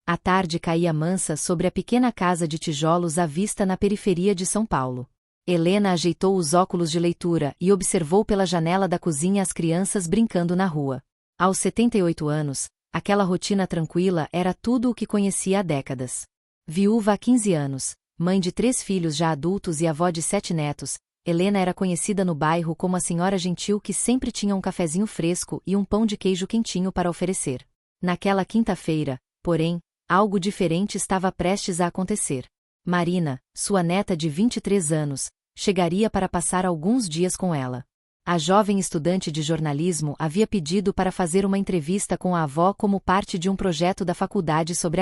A tarde caía mansa sobre a pequena casa de tijolos à vista na periferia de São Paulo. Helena ajeitou os óculos de leitura e observou pela janela da cozinha as crianças brincando na rua. Aos 78 anos, aquela rotina tranquila era tudo o que conhecia há décadas. Viúva há 15 anos, mãe de 3 filhos já adultos e avó de 7 netos, Helena era conhecida no bairro como a senhora gentil que sempre tinha um cafezinho fresco e um pão de queijo quentinho para oferecer. Naquela quinta-feira, porém, algo diferente estava prestes a acontecer. Marina, sua neta de 23 anos, chegaria para passar alguns dias com ela. A jovem estudante de jornalismo havia pedido para fazer uma entrevista com a avó como parte de um projeto da faculdade sobre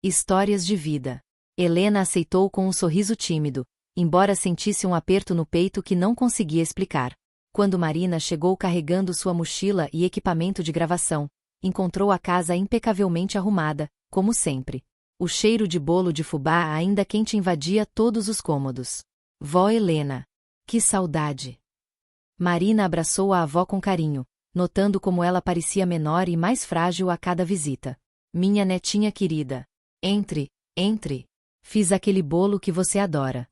histórias de vida. Helena aceitou com um sorriso tímido, embora sentisse um aperto no peito que não conseguia explicar. Quando Marina chegou carregando sua mochila e equipamento de gravação, encontrou a casa impecavelmente arrumada, como sempre. O cheiro de bolo de fubá ainda quente invadia todos os cômodos. Vó Helena. Que saudade! Marina abraçou a avó com carinho, notando como ela parecia menor e mais frágil a cada visita. Minha netinha querida. Entre. Fiz aquele bolo que você adora.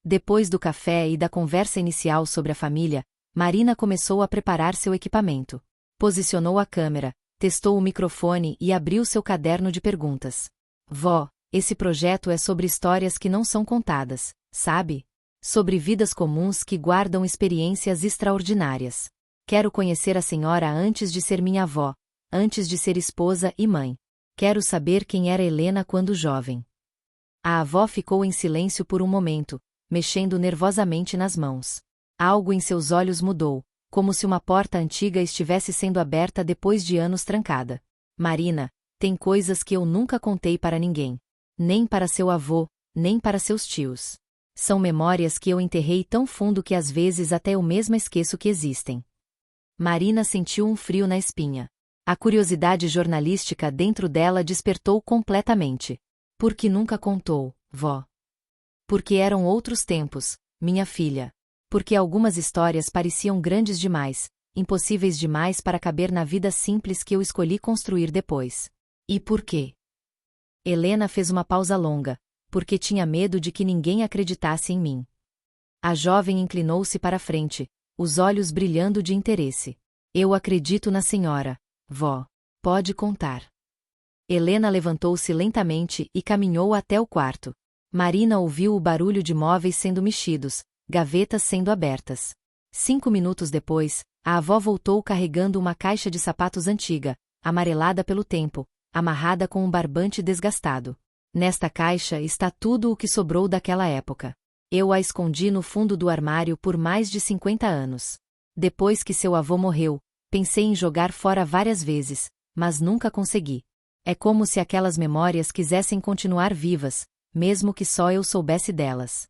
Depois do café e da conversa inicial sobre a família, Marina começou a preparar seu equipamento. Posicionou a câmera, testou o microfone e abriu seu caderno de perguntas. Vó, esse projeto é sobre histórias que não são contadas, sabe? Sobre vidas comuns que guardam experiências extraordinárias. Quero conhecer a senhora antes de ser minha avó, antes de ser esposa e mãe. Quero saber quem era Helena quando jovem. A avó ficou em silêncio por um momento, mexendo nervosamente nas mãos. Algo em seus olhos mudou, como se uma porta antiga estivesse sendo aberta depois de anos trancada. Marina, tem coisas que eu nunca contei para ninguém. Nem para seu avô, nem para seus tios. São memórias que eu enterrei tão fundo que às vezes até eu mesma esqueço que existem. Marina sentiu um frio na espinha. A curiosidade jornalística dentro dela despertou completamente. Por que nunca contou, vó? Porque eram outros tempos, minha filha. Porque algumas histórias pareciam grandes demais, impossíveis demais para caber na vida simples que eu escolhi construir depois. E por quê? Helena fez uma pausa longa, porque tinha medo de que ninguém acreditasse em mim. A jovem inclinou-se para a frente, os olhos brilhando de interesse. Eu acredito na senhora, vó. Pode contar. Helena levantou-se lentamente e caminhou até o quarto. Marina ouviu o barulho de móveis sendo mexidos, gavetas sendo abertas. 5 minutos depois, a avó voltou carregando uma caixa de sapatos antiga, amarelada pelo tempo, amarrada com um barbante desgastado. Nesta caixa está tudo o que sobrou daquela época. Eu a escondi no fundo do armário por mais de 50 anos. Depois que seu avô morreu, pensei em jogar fora várias vezes, mas nunca consegui. É como se aquelas memórias quisessem continuar vivas, mesmo que só eu soubesse delas.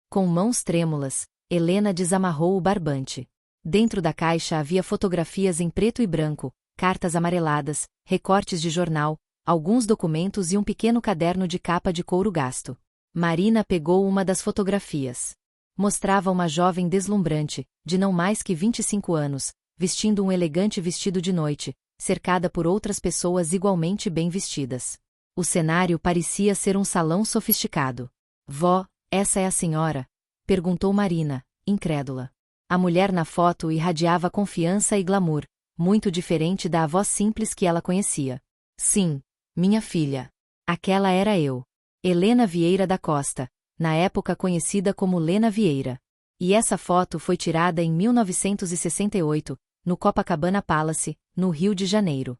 Com mãos trêmulas, Helena desamarrou o barbante. Dentro da caixa havia fotografias em preto e branco, cartas amareladas, recortes de jornal, alguns documentos e um pequeno caderno de capa de couro gasto. Marina pegou uma das fotografias. Mostrava uma jovem deslumbrante, de não mais que 25 anos, vestindo um elegante vestido de noite, cercada por outras pessoas igualmente bem vestidas. O cenário parecia ser um salão sofisticado. Vó, essa é a senhora? Perguntou Marina, incrédula. A mulher na foto irradiava confiança e glamour, muito diferente da avó simples que ela conhecia. Sim, minha filha. Aquela era eu. Helena Vieira da Costa, na época conhecida como Lena Vieira. E essa foto foi tirada em 1968, no Copacabana Palace, no Rio de Janeiro.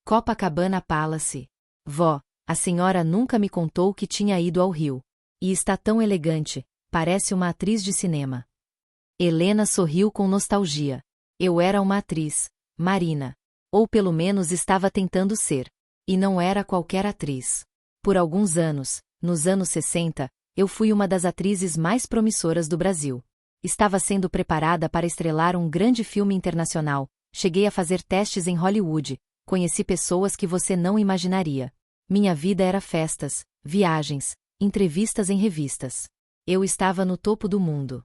Copacabana Palace. Vó, a senhora nunca me contou que tinha ido ao Rio. E está tão elegante, parece uma atriz de cinema. Helena sorriu com nostalgia. Eu era uma atriz, Marina. Ou pelo menos estava tentando ser. E não era qualquer atriz. Por alguns anos, nos anos 60, eu fui uma das atrizes mais promissoras do Brasil. Estava sendo preparada para estrelar um grande filme internacional, cheguei a fazer testes em Hollywood, conheci pessoas que você não imaginaria. Minha vida era festas, viagens, entrevistas em revistas. Eu estava no topo do mundo.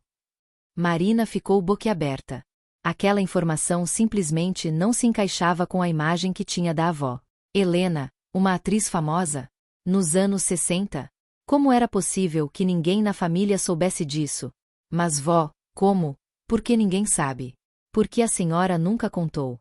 Marina ficou boquiaberta. Aquela informação simplesmente não se encaixava com a imagem que tinha da avó. Helena, Uma atriz famosa? Nos anos 60? Como era possível que ninguém na família soubesse disso? Mas vó, como? Por que ninguém sabe? Por que a senhora nunca contou?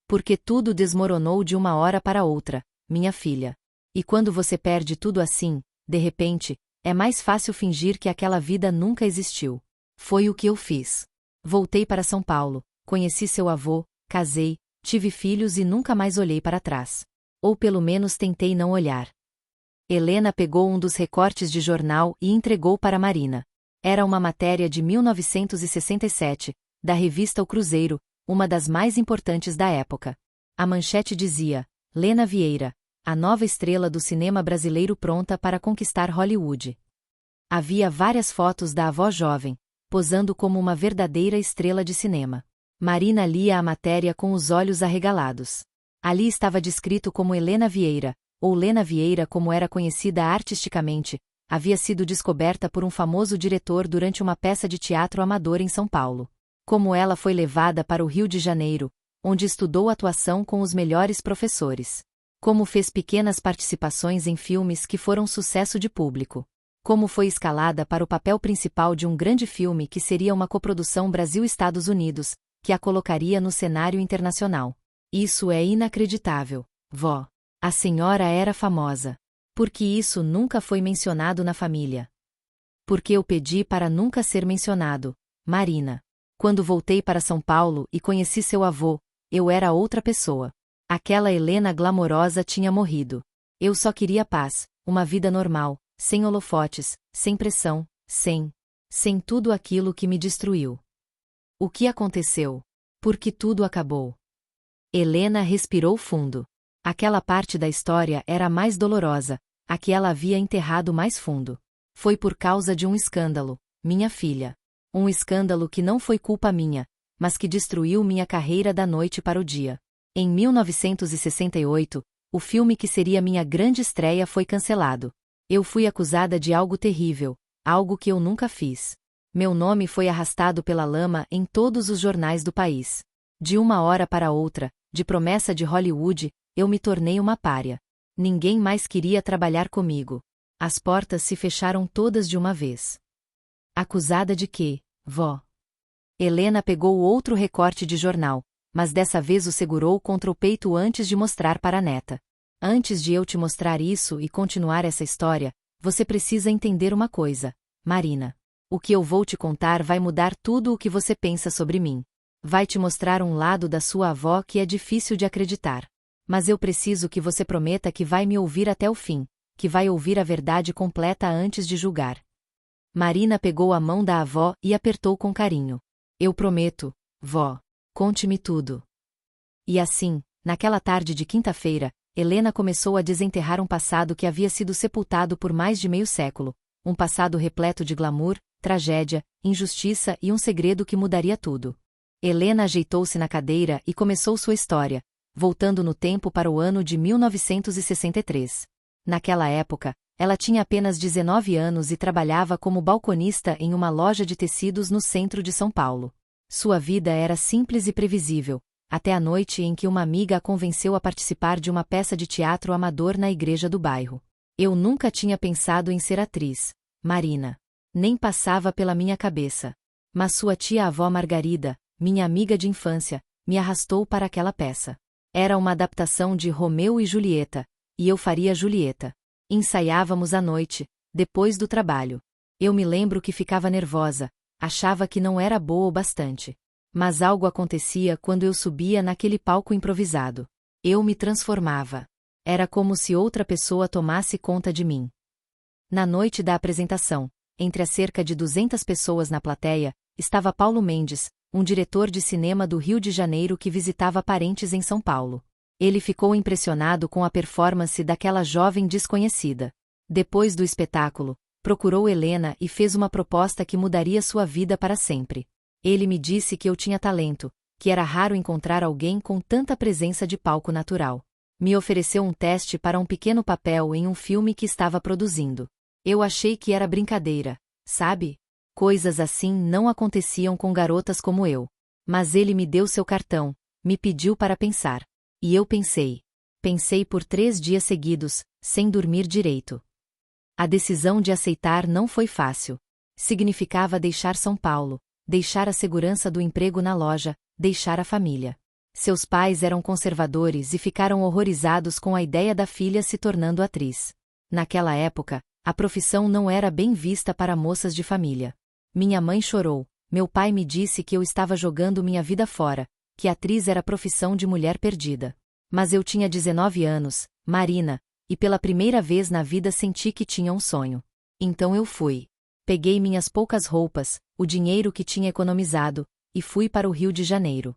Porque tudo desmoronou de uma hora para outra, minha filha. E quando você perde tudo assim, de repente, é mais fácil fingir que aquela vida nunca existiu. Foi o que eu fiz. Voltei para São Paulo, conheci seu avô, casei, tive filhos e nunca mais olhei para trás. Ou pelo menos tentei não olhar. Helena pegou um dos recortes de jornal e entregou para Marina. Era uma matéria de 1967, da revista O Cruzeiro, uma das mais importantes da época. A manchete dizia: Lena Vieira, a nova estrela do cinema brasileiro pronta para conquistar Hollywood. Havia várias fotos da avó jovem, posando como uma verdadeira estrela de cinema. Marina lia a matéria com os olhos arregalados. Ali estava descrito como Helena Vieira, ou Lena Vieira como era conhecida artisticamente, havia sido descoberta por um famoso diretor durante uma peça de teatro amador em São Paulo. Como ela foi levada para o Rio de Janeiro, onde estudou atuação com os melhores professores. Como fez pequenas participações em filmes que foram sucesso de público. Como foi escalada para o papel principal de um grande filme que seria uma coprodução Brasil-Estados Unidos, que a colocaria no cenário internacional. Isso é inacreditável, vó. A senhora era famosa. Por que isso nunca foi mencionado na família? Porque eu pedi para nunca ser mencionado, Marina. Quando voltei para São Paulo e conheci seu avô, eu era outra pessoa. Aquela Helena glamourosa tinha morrido. Eu só queria paz, uma vida normal, sem holofotes, sem pressão, sem tudo aquilo que me destruiu. O que aconteceu? Por que tudo acabou? Helena respirou fundo. Aquela parte da história era a mais dolorosa, a que ela havia enterrado mais fundo. Foi por causa de um escândalo, minha filha. Um escândalo que não foi culpa minha, mas que destruiu minha carreira da noite para o dia. Em 1968, o filme que seria minha grande estreia foi cancelado. Eu fui acusada de algo terrível, algo que eu nunca fiz. Meu nome foi arrastado pela lama em todos os jornais do país. De uma hora para outra, de promessa de Hollywood, eu me tornei uma pária. Ninguém mais queria trabalhar comigo. As portas se fecharam todas de uma vez. Acusada de quê, vó? Helena pegou outro recorte de jornal, mas dessa vez o segurou contra o peito antes de mostrar para a neta. Antes de eu te mostrar isso e continuar essa história, você precisa entender uma coisa, Marina. O que eu vou te contar vai mudar tudo o que você pensa sobre mim. Vai te mostrar um lado da sua avó que é difícil de acreditar. Mas eu preciso que você prometa que vai me ouvir até o fim, que vai ouvir a verdade completa antes de julgar. Marina pegou a mão da avó e apertou com carinho. Eu prometo, vó. Conte-me tudo. E assim, naquela tarde de quinta-feira, Helena começou a desenterrar um passado que havia sido sepultado por mais de meio século, um passado repleto de glamour, tragédia, injustiça e um segredo que mudaria tudo. Helena ajeitou-se na cadeira e começou sua história, voltando no tempo para o ano de 1963. Naquela época, ela tinha apenas 19 anos e trabalhava como balconista em uma loja de tecidos no centro de São Paulo. Sua vida era simples e previsível, até a noite em que uma amiga a convenceu a participar de uma peça de teatro amador na igreja do bairro. Eu nunca tinha pensado em ser atriz, Marina. Nem passava pela minha cabeça. Mas sua tia-avó Margarida, minha amiga de infância, me arrastou para aquela peça. Era uma adaptação de Romeu e Julieta, e eu faria Julieta. Ensaiávamos à noite, depois do trabalho. Eu me lembro que ficava nervosa, achava que não era boa o bastante. Mas algo acontecia quando eu subia naquele palco improvisado. Eu me transformava. Era como se outra pessoa tomasse conta de mim. Na noite da apresentação, entre as cerca de 200 pessoas na plateia, estava Paulo Mendes, um diretor de cinema do Rio de Janeiro que visitava parentes em São Paulo. Ele ficou impressionado com a performance daquela jovem desconhecida. Depois do espetáculo, procurou Helena e fez uma proposta que mudaria sua vida para sempre. Ele me disse que eu tinha talento, que era raro encontrar alguém com tanta presença de palco natural. Me ofereceu um teste para um pequeno papel em um filme que estava produzindo. Eu achei que era brincadeira, sabe? Coisas assim não aconteciam com garotas como eu. Mas ele me deu seu cartão, me pediu para pensar. E eu pensei. Pensei por 3 dias seguidos, sem dormir direito. A decisão de aceitar não foi fácil. Significava deixar São Paulo, deixar a segurança do emprego na loja, deixar a família. Seus pais eram conservadores e ficaram horrorizados com a ideia da filha se tornando atriz. Naquela época, a profissão não era bem vista para moças de família. Minha mãe chorou, meu pai me disse que eu estava jogando minha vida fora, que atriz era profissão de mulher perdida. Mas eu tinha 19 anos, Marina, e pela primeira vez na vida senti que tinha um sonho. Então eu fui. Peguei minhas poucas roupas, o dinheiro que tinha economizado, e fui para o Rio de Janeiro.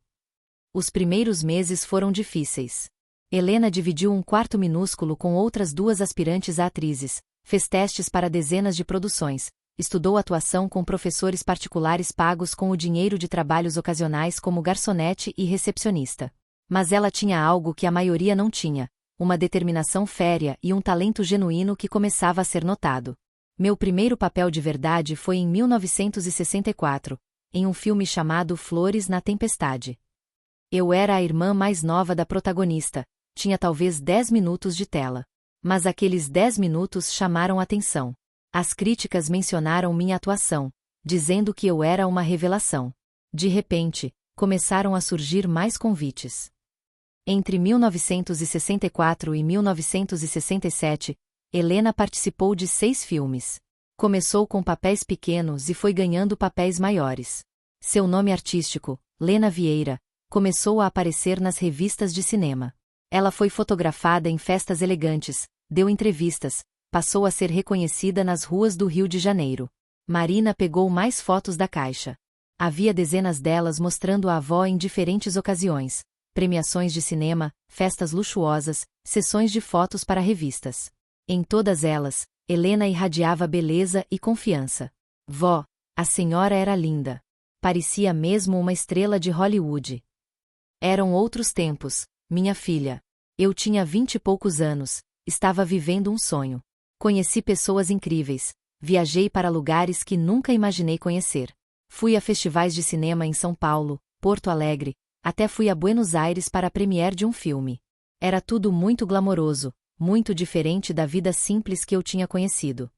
Os primeiros meses foram difíceis. Helena dividiu um quarto minúsculo com outras 2 aspirantes a atrizes, fez testes para dezenas de produções, estudou atuação com professores particulares pagos com o dinheiro de trabalhos ocasionais como garçonete e recepcionista. Mas ela tinha algo que a maioria não tinha, uma determinação férrea e um talento genuíno que começava a ser notado. Meu primeiro papel de verdade foi em 1964, em um filme chamado Flores na Tempestade. Eu era a irmã mais nova da protagonista, tinha talvez 10 minutos de tela. Mas aqueles 10 minutos chamaram atenção. As críticas mencionaram minha atuação, dizendo que eu era uma revelação. De repente, começaram a surgir mais convites. Entre 1964 e 1967, Helena participou de 6 filmes. Começou com papéis pequenos e foi ganhando papéis maiores. Seu nome artístico, Lena Vieira, começou a aparecer nas revistas de cinema. Ela foi fotografada em festas elegantes, deu entrevistas, passou a ser reconhecida nas ruas do Rio de Janeiro. Marina pegou mais fotos da caixa. Havia dezenas delas mostrando a avó em diferentes ocasiões, premiações de cinema, festas luxuosas, sessões de fotos para revistas. Em todas elas, Helena irradiava beleza e confiança. Vó, a senhora era linda. Parecia mesmo uma estrela de Hollywood. Eram outros tempos, minha filha. Eu tinha 20 e poucos anos, estava vivendo um sonho. Conheci pessoas incríveis, viajei para lugares que nunca imaginei conhecer. Fui a festivais de cinema em São Paulo, Porto Alegre, até fui a Buenos Aires para a premiere de um filme. Era tudo muito glamouroso, muito diferente da vida simples que eu tinha conhecido.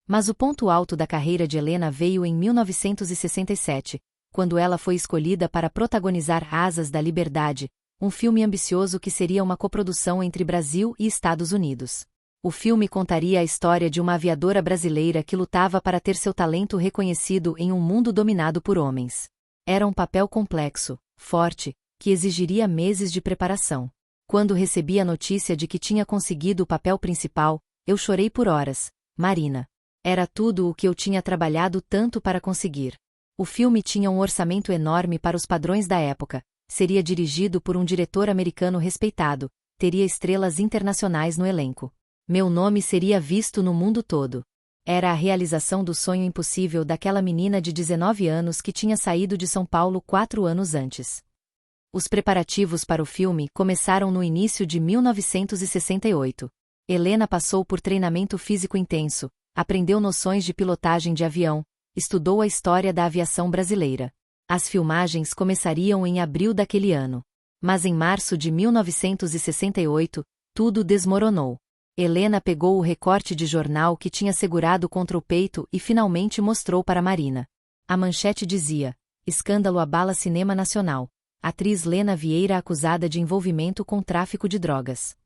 Mas o ponto alto da carreira de Helena veio em 1967, quando ela foi escolhida para protagonizar Asas da Liberdade, um filme ambicioso que seria uma coprodução entre Brasil e Estados Unidos. O filme contaria a história de uma aviadora brasileira que lutava para ter seu talento reconhecido em um mundo dominado por homens. Era um papel complexo, forte, que exigiria meses de preparação. Quando recebi a notícia de que tinha conseguido o papel principal, eu chorei por horas. Marina. Era tudo o que eu tinha trabalhado tanto para conseguir. O filme tinha um orçamento enorme para os padrões da época, seria dirigido por um diretor americano respeitado, teria estrelas internacionais no elenco. Meu nome seria visto no mundo todo. Era a realização do sonho impossível daquela menina de 19 anos que tinha saído de São Paulo 4 anos antes. Os preparativos para o filme começaram no início de 1968. Helena passou por treinamento físico intenso, aprendeu noções de pilotagem de avião, estudou a história da aviação brasileira. As filmagens começariam em abril daquele ano. Mas em março de 1968, tudo desmoronou. Helena pegou o recorte de jornal que tinha segurado contra o peito e finalmente mostrou para Marina. A manchete dizia: Escândalo abala cinema nacional. Atriz Lena Vieira acusada de envolvimento com tráfico de drogas.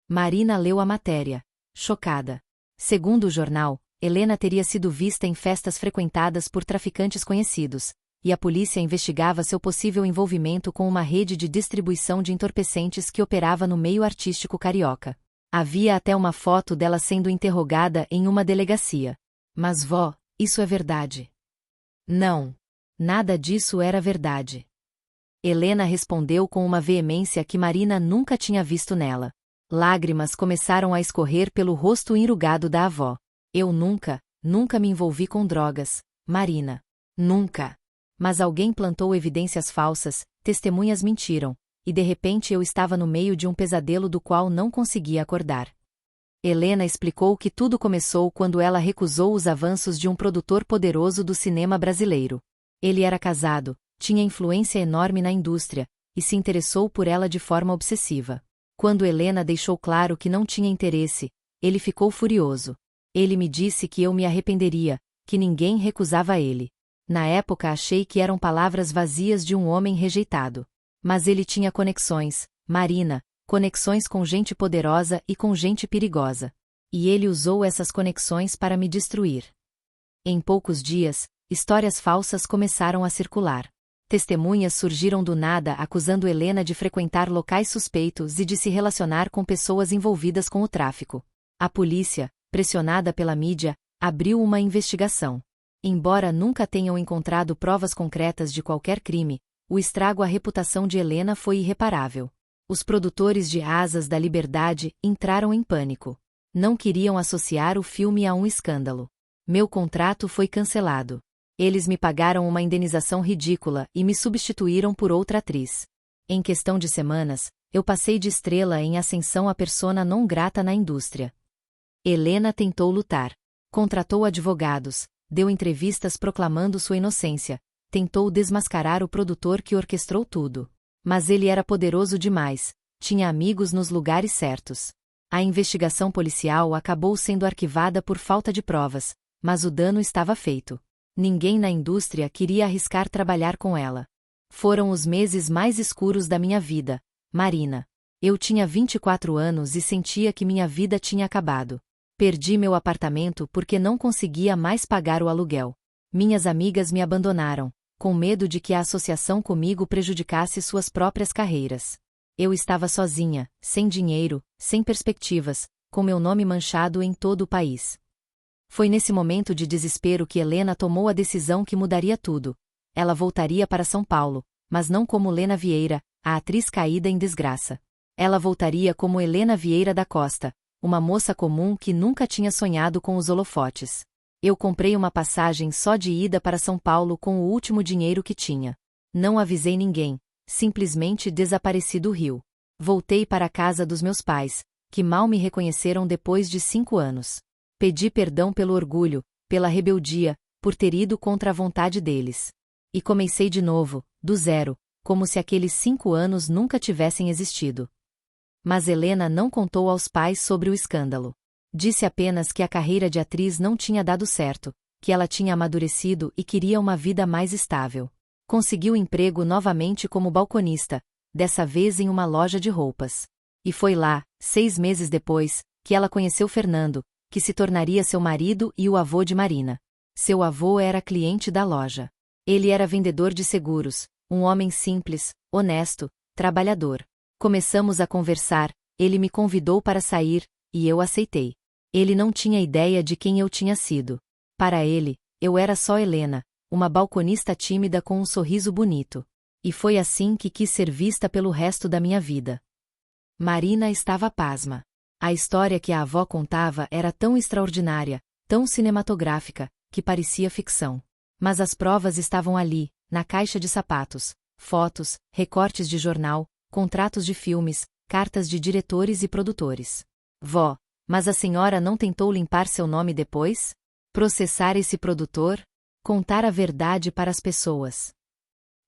Marina leu a matéria, chocada. Segundo o jornal, Helena teria sido vista em festas frequentadas por traficantes conhecidos, e a polícia investigava seu possível envolvimento com uma rede de distribuição de entorpecentes que operava no meio artístico carioca. Havia até uma foto dela sendo interrogada em uma delegacia. Mas vó, isso é verdade? Não. Nada disso era verdade. Helena respondeu com uma veemência que Marina nunca tinha visto nela. Lágrimas começaram a escorrer pelo rosto enrugado da avó. Eu nunca me envolvi com drogas, Marina. Nunca. Mas alguém plantou evidências falsas, testemunhas mentiram, e de repente eu estava no meio de um pesadelo do qual não conseguia acordar. Helena explicou que tudo começou quando ela recusou os avanços de um produtor poderoso do cinema brasileiro. Ele era casado, tinha influência enorme na indústria, e se interessou por ela de forma obsessiva. Quando Helena deixou claro que não tinha interesse, ele ficou furioso. Ele me disse que eu me arrependeria, que ninguém recusava ele. Na época achei que eram palavras vazias de um homem rejeitado. Mas ele tinha conexões, Marina, conexões com gente poderosa e com gente perigosa. E ele usou essas conexões para me destruir. Em poucos dias, histórias falsas começaram a circular. Testemunhas surgiram do nada acusando Helena de frequentar locais suspeitos e de se relacionar com pessoas envolvidas com o tráfico. A polícia, pressionada pela mídia, abriu uma investigação. Embora nunca tenham encontrado provas concretas de qualquer crime, o estrago à reputação de Helena foi irreparável. Os produtores de Asas da Liberdade entraram em pânico. Não queriam associar o filme a um escândalo. Meu contrato foi cancelado. Eles me pagaram uma indenização ridícula e me substituíram por outra atriz. Em questão de semanas, eu passei de estrela em ascensão a persona non grata na indústria. Helena tentou lutar. Contratou advogados, deu entrevistas proclamando sua inocência, tentou desmascarar o produtor que orquestrou tudo. Mas ele era poderoso demais, tinha amigos nos lugares certos. A investigação policial acabou sendo arquivada por falta de provas, mas o dano estava feito. Ninguém na indústria queria arriscar trabalhar com ela. Foram os meses mais escuros da minha vida, Marina. Eu tinha 24 anos e sentia que minha vida tinha acabado. Perdi meu apartamento porque não conseguia mais pagar o aluguel. Minhas amigas me abandonaram, com medo de que a associação comigo prejudicasse suas próprias carreiras. Eu estava sozinha, sem dinheiro, sem perspectivas, com meu nome manchado em todo o país. Foi nesse momento de desespero que Helena tomou a decisão que mudaria tudo. Ela voltaria para São Paulo, mas não como Lena Vieira, a atriz caída em desgraça. Ela voltaria como Helena Vieira da Costa, uma moça comum que nunca tinha sonhado com os holofotes. Eu comprei uma passagem só de ida para São Paulo com o último dinheiro que tinha. Não avisei ninguém, simplesmente desapareci do Rio. Voltei para a casa dos meus pais, que mal me reconheceram depois de 5 anos. Pedi perdão pelo orgulho, pela rebeldia, por ter ido contra a vontade deles. E comecei de novo, do zero, como se aqueles 5 anos nunca tivessem existido. Mas Helena não contou aos pais sobre o escândalo. Disse apenas que a carreira de atriz não tinha dado certo, que ela tinha amadurecido e queria uma vida mais estável. Conseguiu emprego novamente como balconista, dessa vez em uma loja de roupas. E foi lá, 6 meses depois, que ela conheceu Fernando, que se tornaria seu marido e o avô de Marina. Seu avô era cliente da loja. Ele era vendedor de seguros, um homem simples, honesto, trabalhador. Começamos a conversar, ele me convidou para sair, e eu aceitei. Ele não tinha ideia de quem eu tinha sido. Para ele, eu era só Helena, uma balconista tímida com um sorriso bonito. E foi assim que quis ser vista pelo resto da minha vida. Marina estava pasma. A história que a avó contava era tão extraordinária, tão cinematográfica, que parecia ficção. Mas as provas estavam ali, na caixa de sapatos, fotos, recortes de jornal, contratos de filmes, cartas de diretores e produtores. Vó, mas a senhora não tentou limpar seu nome depois? Processar esse produtor? Contar a verdade para as pessoas?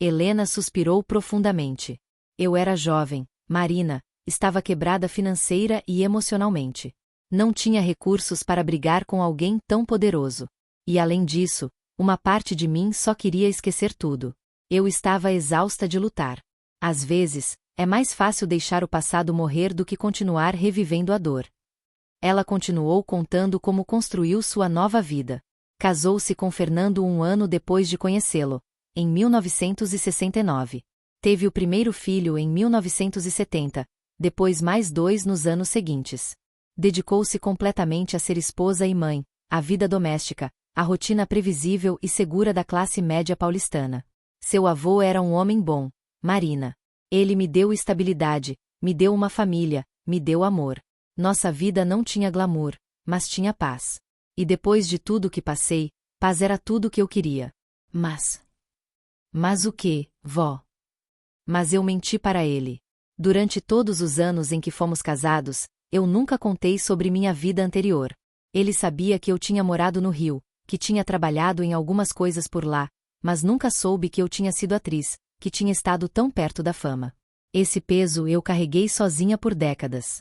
Helena suspirou profundamente. Eu era jovem, Marina, estava quebrada financeira e emocionalmente. Não tinha recursos para brigar com alguém tão poderoso. E além disso, uma parte de mim só queria esquecer tudo. Eu estava exausta de lutar. Às vezes, é mais fácil deixar o passado morrer do que continuar revivendo a dor. Ela continuou contando como construiu sua nova vida. Casou-se com Fernando 1 ano depois de conhecê-lo, em 1969. Teve o primeiro filho em 1970, depois mais 2 nos anos seguintes. Dedicou-se completamente a ser esposa e mãe, à vida doméstica, à rotina previsível e segura da classe média paulistana. Seu avô era um homem bom, Marina. Ele me deu estabilidade, me deu uma família, me deu amor. Nossa vida não tinha glamour, mas tinha paz. E depois de tudo que passei, paz era tudo que eu queria. Mas o quê, vó? Mas eu menti para ele. Durante todos os anos em que fomos casados, eu nunca contei sobre minha vida anterior. Ele sabia que eu tinha morado no Rio, que tinha trabalhado em algumas coisas por lá, mas nunca soube que eu tinha sido atriz, que tinha estado tão perto da fama. Esse peso eu carreguei sozinha por décadas.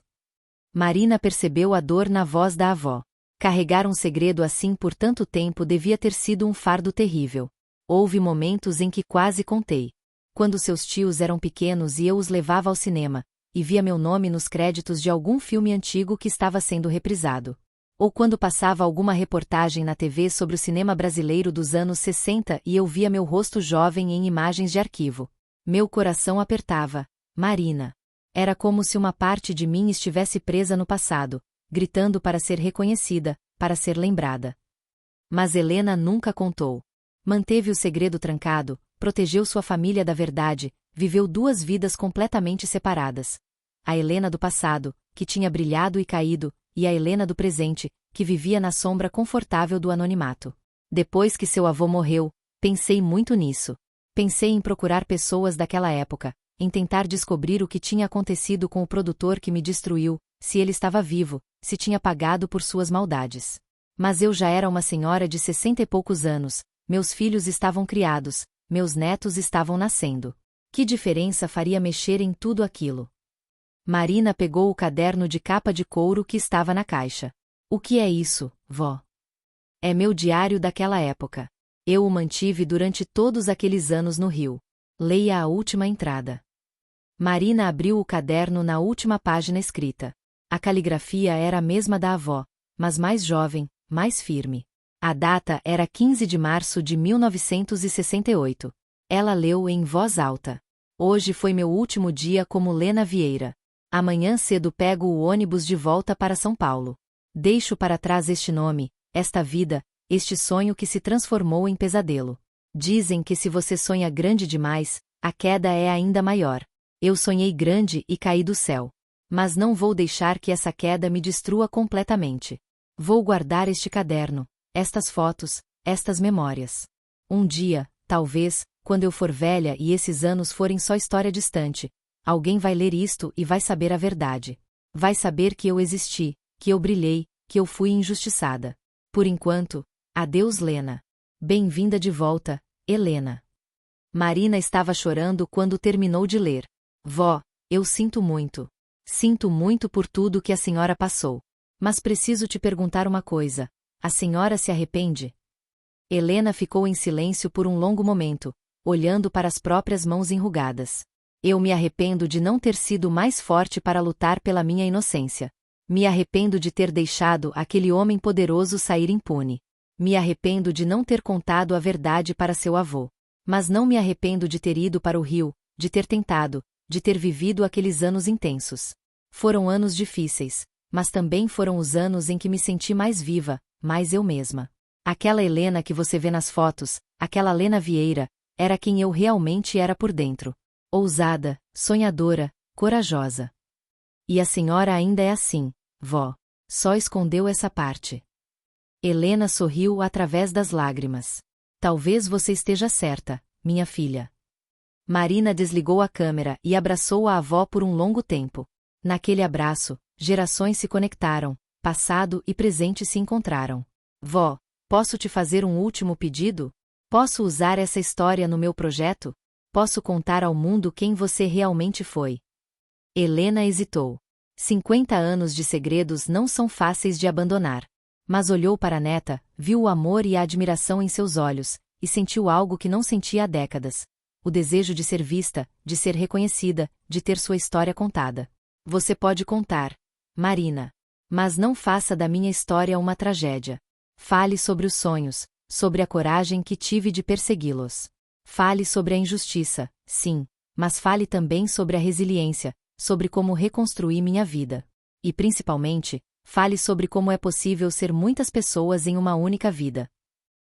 Marina percebeu a dor na voz da avó. Carregar um segredo assim por tanto tempo devia ter sido um fardo terrível. Houve momentos em que quase contei. Quando seus tios eram pequenos e eu os levava ao cinema, e via meu nome nos créditos de algum filme antigo que estava sendo reprisado. Ou quando passava alguma reportagem na TV sobre o cinema brasileiro dos anos 60 e eu via meu rosto jovem em imagens de arquivo. Meu coração apertava. Marina. Era como se uma parte de mim estivesse presa no passado, gritando para ser reconhecida, para ser lembrada. Mas Helena nunca contou. Manteve o segredo trancado, protegeu sua família da verdade, viveu duas vidas completamente separadas. A Helena do passado, que tinha brilhado e caído, e a Helena do presente, que vivia na sombra confortável do anonimato. Depois que seu avô morreu, pensei muito nisso. Pensei em procurar pessoas daquela época, em tentar descobrir o que tinha acontecido com o produtor que me destruiu, se ele estava vivo, se tinha pagado por suas maldades. Mas eu já era uma senhora de 60 e poucos anos, meus filhos estavam criados, meus netos estavam nascendo. Que diferença faria mexer em tudo aquilo? Marina pegou o caderno de capa de couro que estava na caixa. O que é isso, vó? É meu diário daquela época. Eu o mantive durante todos aqueles anos no Rio. Leia a última entrada. Marina abriu o caderno na última página escrita. A caligrafia era a mesma da avó, mas mais jovem, mais firme. A data era 15 de março de 1968. Ela leu em voz alta. Hoje foi meu último dia como Lena Vieira. Amanhã cedo pego o ônibus de volta para São Paulo. Deixo para trás este nome, esta vida, este sonho que se transformou em pesadelo. Dizem que se você sonha grande demais, a queda é ainda maior. Eu sonhei grande e caí do céu. Mas não vou deixar que essa queda me destrua completamente. Vou guardar este caderno, estas fotos, estas memórias. Um dia, talvez, quando eu for velha e esses anos forem só história distante, alguém vai ler isto e vai saber a verdade. Vai saber que eu existi, que eu brilhei, que eu fui injustiçada. Por enquanto, adeus Lena. Bem-vinda de volta, Helena. Marina estava chorando quando terminou de ler. Vó, eu sinto muito. Sinto muito por tudo que a senhora passou. Mas preciso te perguntar uma coisa. A senhora se arrepende? Helena ficou em silêncio por um longo momento, olhando para as próprias mãos enrugadas. Eu me arrependo de não ter sido mais forte para lutar pela minha inocência. Me arrependo de ter deixado aquele homem poderoso sair impune. Me arrependo de não ter contado a verdade para seu avô. Mas não me arrependo de ter ido para o Rio, de ter tentado, de ter vivido aqueles anos intensos. Foram anos difíceis, mas também foram os anos em que me senti mais viva, mais eu mesma. Aquela Helena que você vê nas fotos, aquela Lena Vieira, era quem eu realmente era por dentro. Ousada, sonhadora, corajosa. E a senhora ainda é assim, vó. Só escondeu essa parte. Helena sorriu através das lágrimas. Talvez você esteja certa, minha filha. Marina desligou a câmera e abraçou a avó por um longo tempo. Naquele abraço, gerações se conectaram, passado e presente se encontraram. Vó, posso te fazer um último pedido? Posso usar essa história no meu projeto? Posso contar ao mundo quem você realmente foi? Helena hesitou. 50 anos de segredos não são fáceis de abandonar. Mas olhou para a neta, viu o amor e a admiração em seus olhos, e sentiu algo que não sentia há décadas. O desejo de ser vista, de ser reconhecida, de ter sua história contada. Você pode contar, Marina. Mas não faça da minha história uma tragédia. Fale sobre os sonhos, sobre a coragem que tive de persegui-los. Fale sobre a injustiça, sim, mas fale também sobre a resiliência, sobre como reconstruir minha vida. E principalmente, fale sobre como é possível ser muitas pessoas em uma única vida.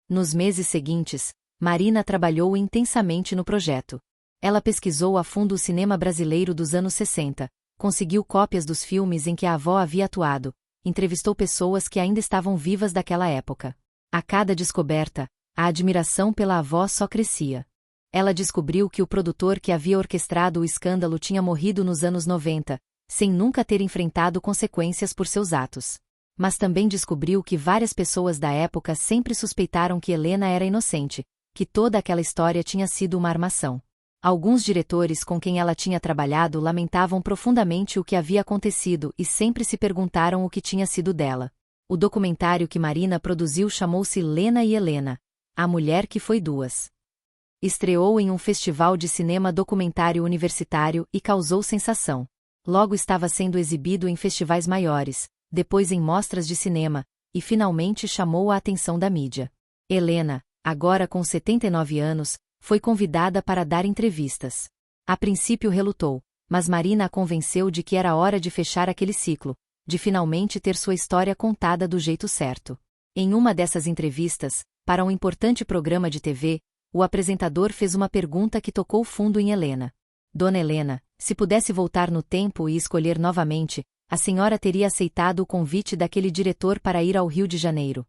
Nos meses seguintes, Marina trabalhou intensamente no projeto. Ela pesquisou a fundo o cinema brasileiro dos anos 60, conseguiu cópias dos filmes em que a avó havia atuado, entrevistou pessoas que ainda estavam vivas daquela época. A cada descoberta, a admiração pela avó só crescia. Ela descobriu que o produtor que havia orquestrado o escândalo tinha morrido nos anos 90, sem nunca ter enfrentado consequências por seus atos. Mas também descobriu que várias pessoas da época sempre suspeitaram que Helena era inocente, que toda aquela história tinha sido uma armação. Alguns diretores com quem ela tinha trabalhado lamentavam profundamente o que havia acontecido e sempre se perguntaram o que tinha sido dela. O documentário que Marina produziu chamou-se Lena e Helena, a mulher que foi duas. Estreou em um festival de cinema documentário universitário e causou sensação. Logo estava sendo exibido em festivais maiores, depois em mostras de cinema, e finalmente chamou a atenção da mídia. Helena, agora com 79 anos, foi convidada para dar entrevistas. A princípio relutou, mas Marina a convenceu de que era hora de fechar aquele ciclo, de finalmente ter sua história contada do jeito certo. Em uma dessas entrevistas, para um importante programa de TV, o apresentador fez uma pergunta que tocou fundo em Helena. Dona Helena, se pudesse voltar no tempo e escolher novamente, a senhora teria aceitado o convite daquele diretor para ir ao Rio de Janeiro?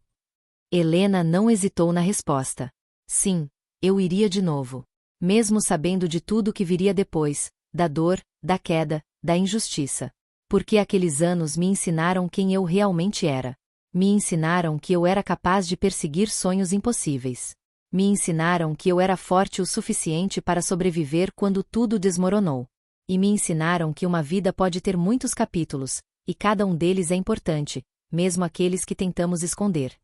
Helena não hesitou na resposta. Sim, eu iria de novo. Mesmo sabendo de tudo que viria depois, da dor, da queda, da injustiça. Porque aqueles anos me ensinaram quem eu realmente era. Me ensinaram que eu era capaz de perseguir sonhos impossíveis. Me ensinaram que eu era forte o suficiente para sobreviver quando tudo desmoronou. E me ensinaram que uma vida pode ter muitos capítulos, e cada um deles é importante, mesmo aqueles que tentamos esconder.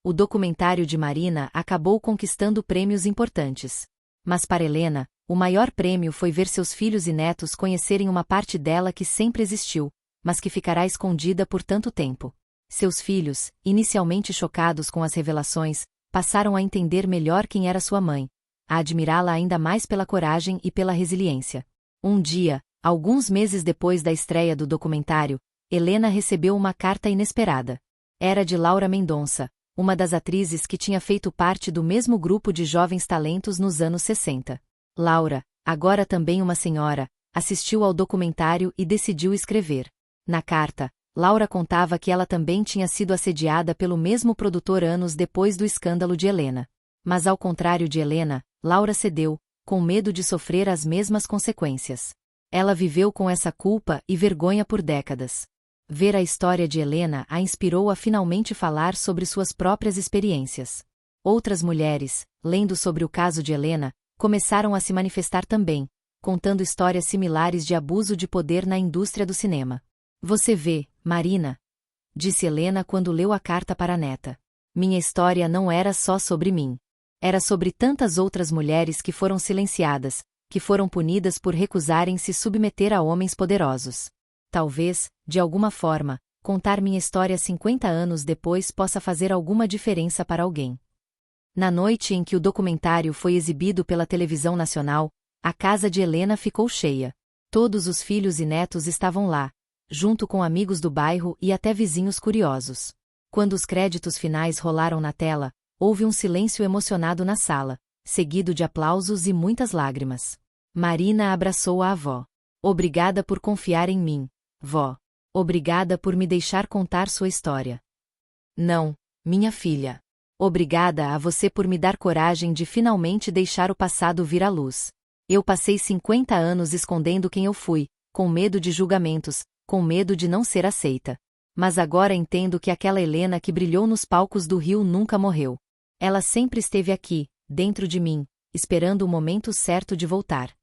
O documentário de Marina acabou conquistando prêmios importantes. Mas para Helena, o maior prêmio foi ver seus filhos e netos conhecerem uma parte dela que sempre existiu, mas que ficará escondida por tanto tempo. Seus filhos, inicialmente chocados com as revelações, passaram a entender melhor quem era sua mãe, a admirá-la ainda mais pela coragem e pela resiliência. Um dia, alguns meses depois da estreia do documentário, Helena recebeu uma carta inesperada. Era de Laura Mendonça, uma das atrizes que tinha feito parte do mesmo grupo de jovens talentos nos anos 60. Laura, agora também uma senhora, assistiu ao documentário e decidiu escrever. Na carta, Laura contava que ela também tinha sido assediada pelo mesmo produtor anos depois do escândalo de Helena. Mas ao contrário de Helena, Laura cedeu, com medo de sofrer as mesmas consequências. Ela viveu com essa culpa e vergonha por décadas. Ver a história de Helena a inspirou a finalmente falar sobre suas próprias experiências. Outras mulheres, lendo sobre o caso de Helena, começaram a se manifestar também, contando histórias similares de abuso de poder na indústria do cinema. Você vê, Marina, disse Helena quando leu a carta para a neta. Minha história não era só sobre mim. Era sobre tantas outras mulheres que foram silenciadas, que foram punidas por recusarem se submeter a homens poderosos. Talvez, de alguma forma, contar minha história 50 anos depois possa fazer alguma diferença para alguém. Na noite em que o documentário foi exibido pela televisão nacional, a casa de Helena ficou cheia. Todos os filhos e netos estavam lá, junto com amigos do bairro e até vizinhos curiosos. Quando os créditos finais rolaram na tela, houve um silêncio emocionado na sala, seguido de aplausos e muitas lágrimas. Marina abraçou a avó. Obrigada por confiar em mim, vó. Obrigada por me deixar contar sua história. Não, minha filha. Obrigada a você por me dar coragem de finalmente deixar o passado vir à luz. Eu passei 50 anos escondendo quem eu fui, com medo de julgamentos, com medo de não ser aceita. Mas agora entendo que aquela Helena que brilhou nos palcos do Rio nunca morreu. Ela sempre esteve aqui, dentro de mim, esperando o momento certo de voltar.